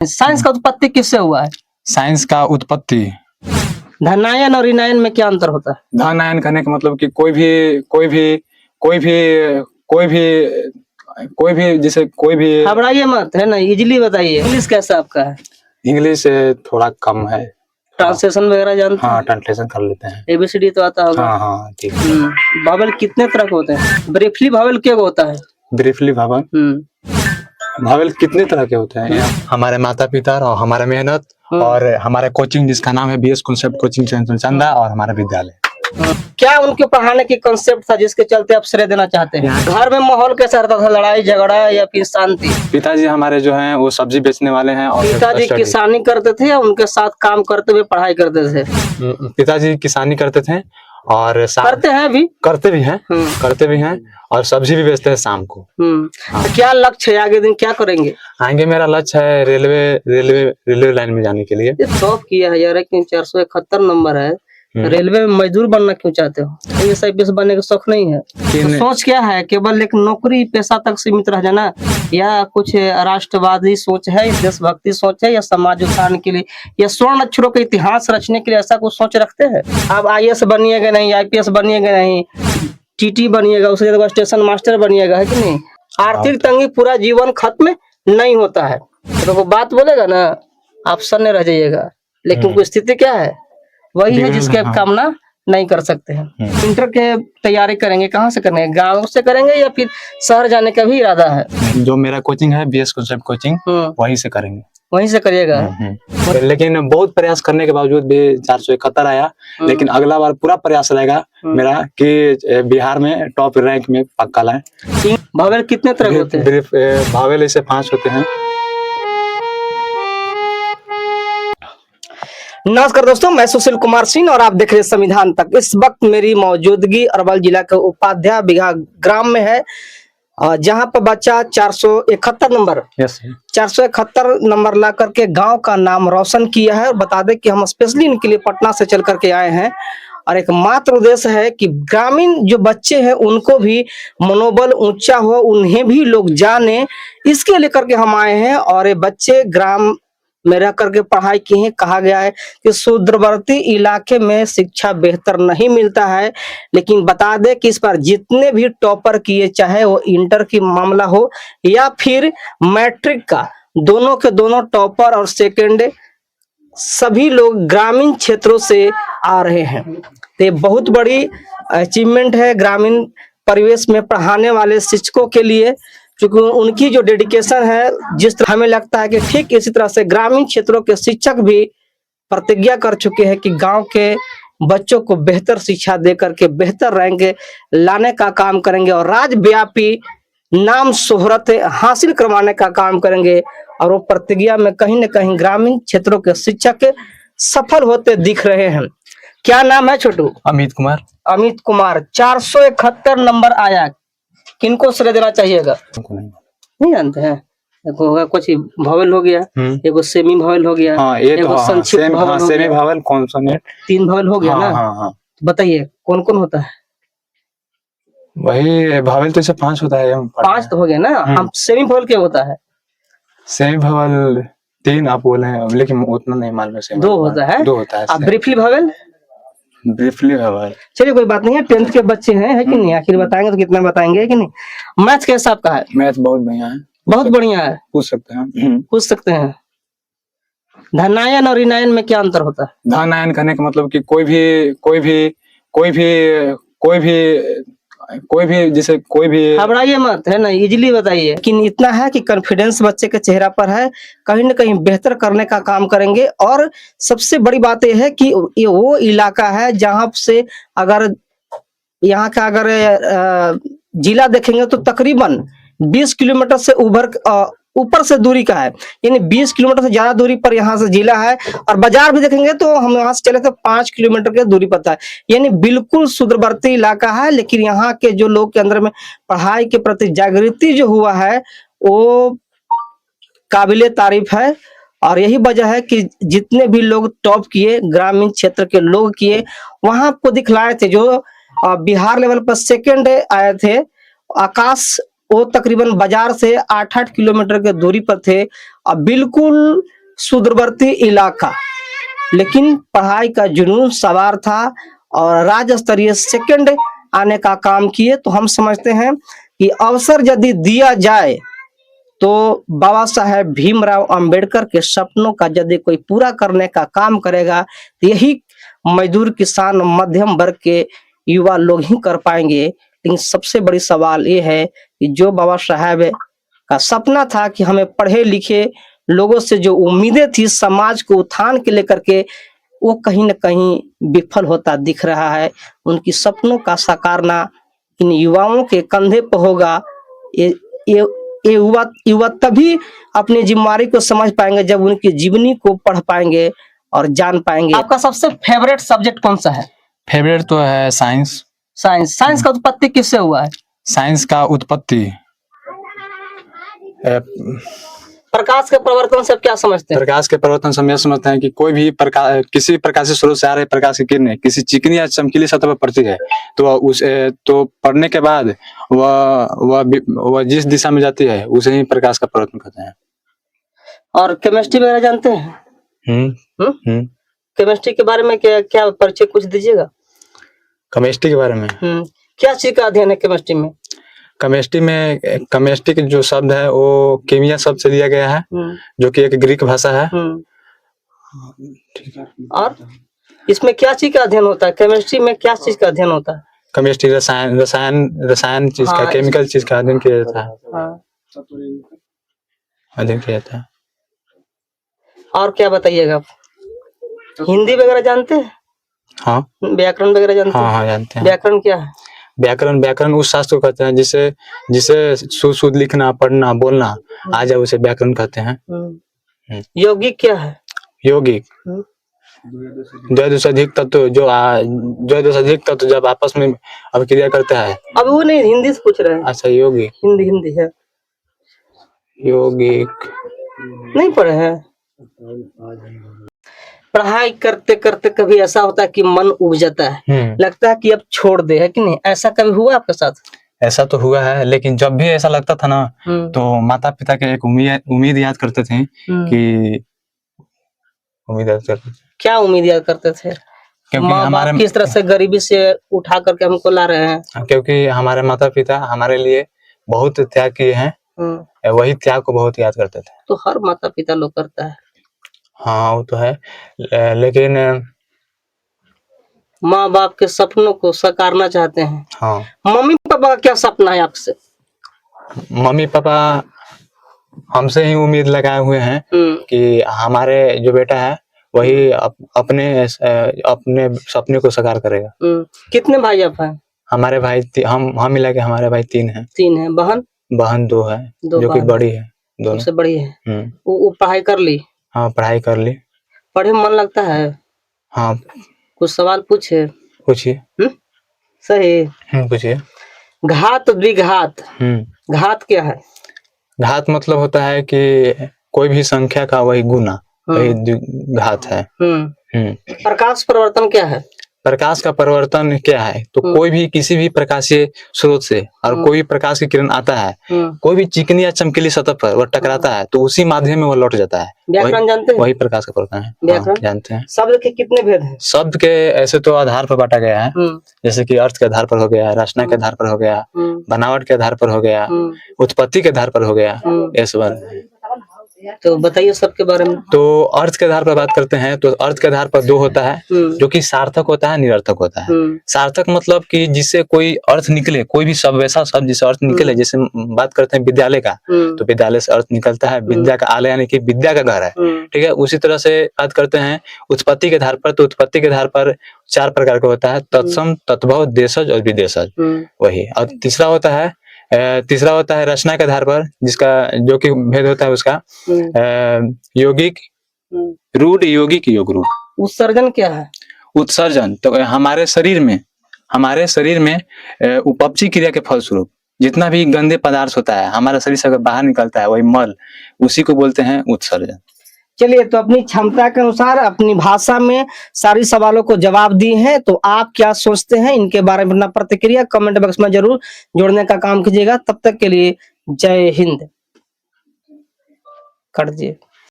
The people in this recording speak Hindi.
साइंस का उत्पत्ति किससे हुआ है? साइंस का उत्पत्ति धनायन और ऋणायन में क्या अंतर होता है? धनायन कहने का मतलब कि कोई भी जैसे कोई भी। घबराइए मत, है ना, इजीली बताइए। इंग्लिश कैसा आपका है? इंग्लिश थोड़ा कम है। ट्रांसलेशन वगैरह जानते हैं? हाँ, ट्रांसलेशन कर लेते हैं। एबीसीडी तो आता होगा। हाँ ठीक। भावेल कितने तरह के होते हैं? ब्रीफली भावेल क्या होता है? ब्रीफली भावेल कितने तरह के होते हैं? हमारे माता पिता और हमारा मेहनत और हमारा कोचिंग जिसका नाम है बीएस कॉन्सेप्ट कोचिंग सेंटर चंदा और हमारा विद्यालय। क्या उनके पढ़ाने की कॉन्सेप्ट था जिसके चलते आप श्रेय देना चाहते हैं? घर में माहौल कैसा रहता था? लड़ाई झगड़ा या फिर शांति? पिताजी हमारे जो हैं वो सब्जी बेचने वाले हैं और पिताजी किसानी करते थे या उनके साथ काम करते हुए पढ़ाई करते थे? पिताजी किसानी करते थे और करते हैं भी? करते भी हैं और सब्जी भी बेचते हैं शाम को। तो क्या लक्ष्य है आगे दिन, क्या करेंगे? आगे मेरा लक्ष्य है रेलवे लाइन में जाने के लिए। टॉप किया है यार, 471 नंबर है। रेलवे में मजदूर बनना क्यों चाहते हो? IAS बनने का शौक नहीं है? तो सोच क्या है? केवल एक नौकरी पेशा तक सीमित रह जाना या कुछ राष्ट्रवादी सोच है, देशभक्ति सोच है, या समाज उत्थान के लिए या स्वर्ण अक्षरों का इतिहास रचने के लिए ऐसा कुछ सोच रखते हैं? आप IAS बनिएगा नहीं, IPS बनिएगा नहीं, TT बनिएगा, उसके बाद स्टेशन मास्टर बनिएगा, है कि नहीं? आर्थिक तंगी पूरा जीवन खत्म नहीं होता है। तो बात बोलेगा ना आप सन्ने रह जाइएगा, लेकिन कोई स्थिति क्या है वही है जिसके आप कामना नहीं कर सकते हैं। इंटर के तैयारी करेंगे, कहाँ से करेंगे? गांव से करेंगे या फिर शहर जाने का भी इरादा है? जो मेरा कोचिंग है बीएस कॉन्सेप्ट कोचिंग, वहीं से करेंगे। वहीं से करिएगा? लेकिन बहुत प्रयास करने के बावजूद भी 471 आया, लेकिन अगला बार पूरा प्रयास रहेगा मेरा कि बिहार में टॉप रैंक में पक्का लाए। भावेल कितने तरह के होते हैं? भावेल ऐसे 5 होते हैं। नमस्कार दोस्तों, मैं सुशील कुमार सिंह और आप देख रहे हैं संविधान तक। इस वक्त मेरी मौजूदगी अरवल जिला के उपाध्याय बिघा ग्राम में है, जहां पर बच्चा 471 नंबर 471 नंबर ला करके गांव का नाम रोशन किया है। और बता दें कि हम स्पेशली इनके लिए पटना से चल करके आए हैं और एक मात्र उद्देश्य है कि ग्रामीण जो बच्चे हैं उनको भी मनोबल ऊंचा हो, उन्हें भी लोग जाने, इसके लेकर के हम आए हैं। और ये बच्चे ग्राम में रह करके पढ़ाई की है। कहा गया है कि सुदूरवर्ती इलाके में शिक्षा बेहतर नहीं मिलता है, लेकिन बता दे कि इस पर जितने भी टॉपर किए, चाहे वो इंटर की मामला हो या फिर मैट्रिक का, दोनों के दोनों टॉपर और सेकेंड सभी लोग ग्रामीण क्षेत्रों से आ रहे हैं। तो बहुत बड़ी अचीवमेंट है ग्रामीण परिवेश में पढ़ाने वाले शिक्षकों के लिए, क्योंकि उनकी जो डेडिकेशन है, जिस तरह हमें लगता है कि ठीक इसी तरह से ग्रामीण क्षेत्रों के शिक्षक भी प्रतिज्ञा कर चुके हैं कि गांव के बच्चों को बेहतर शिक्षा दे करके बेहतर रैंक लाने का काम करेंगे और राज्यव्यापी नाम शोहरत हासिल करवाने का काम करेंगे। और वो प्रतिज्ञा में कहीं न कहीं ग्रामीण क्षेत्रों के शिक्षक सफल होते दिख रहे हैं। क्या नाम है छोटू? अमित कुमार। अमित कुमार, 471 नंबर आया, किनको श्रेय देना चाहिएगा? नहीं जानते हैं? देखो, कुछ भावेल हो गया, एगो सेमी भावेल हो गया, एगो संक्षिप्त vowel, semi vowel, consonant, 3 vowel हो गया ना? बताइए कौन कौन होता है? वही भावेल तो इसे 5 होता है। 5 तो हो गया ना। हम सेमी भावेल क्या होता है? सेमी भावेल 3 आप बोले हैं, लेकिन उतना नहीं मालूम। 2 होता है। 2 होता है। आप ब्रीफली भावेल? ब्रीफली भावेल, चलिए कोई बात नहीं है, 10th के बच्चे हैं, है कि नहीं? आखिर बताएंगे तो कितना बताएंगे, है कि नहीं? मैथ कैसा आपका है? मैथ बहुत बढ़िया है। बहुत बढ़िया है। पूछ सकते हैं? पूछ सकते हैं। धनायन और ऋणायन में क्या अंतर होता है? धनायन कहने का मतलब कि कोई भी जैसे कोई भी। घबराइए मत, है ना, इजीली बताइए। लेकिन इतना है कि कॉन्फिडेंस बच्चे के चेहरा पर है, कहीं न कहीं बेहतर करने का काम करेंगे। और सबसे बड़ी बात यह है कि ये वो इलाका है जहां से अगर यहाँ का जिला देखेंगे तो तकरीबन 20 किलोमीटर से ऊपर से दूरी का है, यानी 20 किलोमीटर से ज्यादा दूरी पर यहाँ से जिला है। और बाजार भी देखेंगे तो हम यहाँ से चले तो 5 किलोमीटर की दूरी पर है, यानी बिल्कुल सुदूरवर्ती इलाका है। लेकिन यहाँ के जो लोग के अंदर में पढ़ाई के प्रति जागृति जो हुआ है वो काबिले तारीफ है। और यही वजह है कि जितने भी लोग टॉप किए, ग्रामीण क्षेत्र के लोग किए, वहां आपको दिखलाए थे। जो बिहार लेवल पर सेकेंड आए थे आकाश, वो तकरीबन बाजार से 8-8 किलोमीटर के दूरी पर थे बिल्कुल सुदूरवर्ती इलाका, लेकिन पढ़ाई का जुनून सवार था और राज्य स्तरीय सेकंड आने का काम किए। तो हम समझते हैं कि अवसर यदि दिया जाए तो बाबा साहेब भीमराव अंबेडकर के सपनों का यदि कोई पूरा करने का काम करेगा तो यही मजदूर किसान मध्यम वर्ग के युवा लोग ही कर पाएंगे। लेकिन सबसे बड़ी सवाल ये है कि जो बाबा साहेब का सपना था कि हमें पढ़े लिखे लोगों से जो उम्मीदें थी समाज को उत्थान के लेकर के, वो कहीं न कहीं विफल होता दिख रहा है। उनकी सपनों का साकारना इन युवाओं के कंधे पर होगा। ये युवा तभी अपनी जिम्मेदारी को समझ पाएंगे जब उनकी जीवनी को पढ़ पाएंगे और जान पाएंगे। आपका सबसे फेवरेट सब्जेक्ट कौन सा है? फेवरेट तो है साइंस। साइंस का उत्पत्ति किससे हुआ है? साइंस का उत्पत्ति प्रकाश के प्रवर्तन से आप क्या समझते हैं? प्रकाश के प्रवर्तन से हम यह समझते हैं कि कोई भी प्रकाश, किसी प्रकाशीय स्रोत से आ रहे प्रकाश की किरणें किसी चिकनी या चमकीली सतह पर पड़ती है तो पढ़ने के बाद वह जिस दिशा में जाती है उसे ही प्रकाश का प्रवर्तन कहते हैं। और केमिस्ट्री वगैरह जानते हैं? केमिस्ट्री के बारे में क्या परिचय कुछ दीजिएगा? केमिस्ट्री के बारे में क्या चीज का अध्ययन है केमिस्ट्री में? केमिस्ट्री के जो शब्द है वो केमिया शब्द से लिया गया है, जो कि एक ग्रीक भाषा है। ठीक है। और इसमें क्या चीज का अध्ययन होता है? केमिस्ट्री में क्या चीज का अध्ययन होता है? केमिस्ट्री रसायन चीज का, केमिकल चीज का अध्ययन किया जाता है। अध्ययन किया जाता है। और क्या बताइएगा आप? हिंदी वगैरह जानते हैं? हाँ। व्याकरण वगैरह जानते हैं? हाँ जानते हैं। व्याकरण क्या है? व्याकरण उस शास्त्र को कहते हैं जिसे शुद्ध लिखना पढ़ना बोलना आ जाए उसे व्याकरण कहते हैं। यौगिक क्या है? यौगिक द्वैधाधिक तत्व द्वैधाधिक तत्व जब आपस में अभिक्रिया करता है। अब वो नहीं, हिंदी से पूछ रहे हैं। अच्छा, यौगिक हिंदी है। यौगिक नहीं पढ़े हैं? पढ़ाई करते करते कभी ऐसा होता है कि मन उब जाता है, लगता है कि अब छोड़ दे, है कि नहीं? ऐसा कभी हुआ आपके साथ? ऐसा तो हुआ है, लेकिन जब भी ऐसा लगता था ना तो माता पिता के एक उम्मीद याद करते थे कि क्या उम्मीद याद करते थे? क्योंकि हमारे किस तरह से गरीबी से उठा करके हमको ला रहे हैं। क्योंकि हमारे माता पिता हमारे लिए बहुत त्याग किए हैं, वही त्याग को बहुत याद करते थे। तो हर माता पिता लोग करता है। हाँ वो तो है, लेकिन माँ बाप के सपनों को साकारना चाहते हैं। हाँ। मम्मी पापा का क्या सपना है आपसे? मम्मी पापा हमसे ही उम्मीद लगाए हुए हैं कि हमारे जो बेटा है वही अपने सपने को साकार करेगा। कितने भाई आप हैं? हमारे भाई हम मिला के हमारे भाई 3 हैं। 3 हैं। बहन 2 है, जो कि बड़ी है, दोनों सबसे बड़ी है। वो पढ़ाई कर ली? हाँ पढ़ाई कर ली। पढ़े में मन लगता है? हाँ। कुछ सवाल पूछे? पूछिए। सही। पूछिए। घात द्विघात। घात क्या है? घात मतलब होता है कि कोई भी संख्या का वही गुना, वही घात है। प्रकाश परिवर्तन क्या है? प्रकाश का परिवर्तन क्या है तो कोई भी किसी भी प्रकाशीय स्रोत से और कोई भी प्रकाश की किरण आता है, कोई भी चिकनी या चमकीली सतह पर वह टकराता है तो उसी माध्यम में वह लौट जाता है। व्याकरण जानते हैं? वही प्रकाश का परिवर्तन है। व्याकरण जानते हैं। शब्द के कितने भेद हैं? शब्द के ऐसे तो आधार पर बांटा गया है, जैसे कि अर्थ के आधार पर हो गया, रचना के आधार पर हो गया, बनावट के आधार पर हो गया, उत्पत्ति के आधार पर हो गया, ऐसे। तो बताइए सबके बारे में। तो अर्थ के आधार पर बात करते हैं तो अर्थ के आधार पर 2 होता है, जो कि सार्थक होता है, निरर्थक होता है। सार्थक मतलब कि जिससे कोई अर्थ निकले, कोई भी शब्द वैसा शब्द जिससे अर्थ निकले, जैसे बात करते हैं विद्यालय का, तो विद्यालय से अर्थ निकलता है, विद्या का आलय यानी कि विद्या का घर है, ठीक है। उसी तरह से बात करते हैं उत्पत्ति के आधार पर, तो उत्पत्ति के आधार पर 4 प्रकार का होता है, तत्सम, तद्भव, देशज और विदेशज, वही। और तीसरा होता है रचना के आधार पर, जिसका जो कि भेद होता है उसका यौगिक, रूढ़, यौगिक, योग रूढ़। उत्सर्जन क्या है? उत्सर्जन तो हमारे शरीर में उपपची क्रिया के फलस्वरूप जितना भी गंदे पदार्थ होता है हमारे शरीर से बाहर निकलता है, वही मल, उसी को बोलते हैं उत्सर्जन। चलिए, तो अपनी क्षमता के अनुसार अपनी भाषा में सारी सवालों को जवाब दिए हैं, तो आप क्या सोचते हैं इनके बारे में अपना प्रतिक्रिया कमेंट बॉक्स में जरूर जोड़ने का काम कीजिएगा। तब तक के लिए जय हिंद। कर दिए।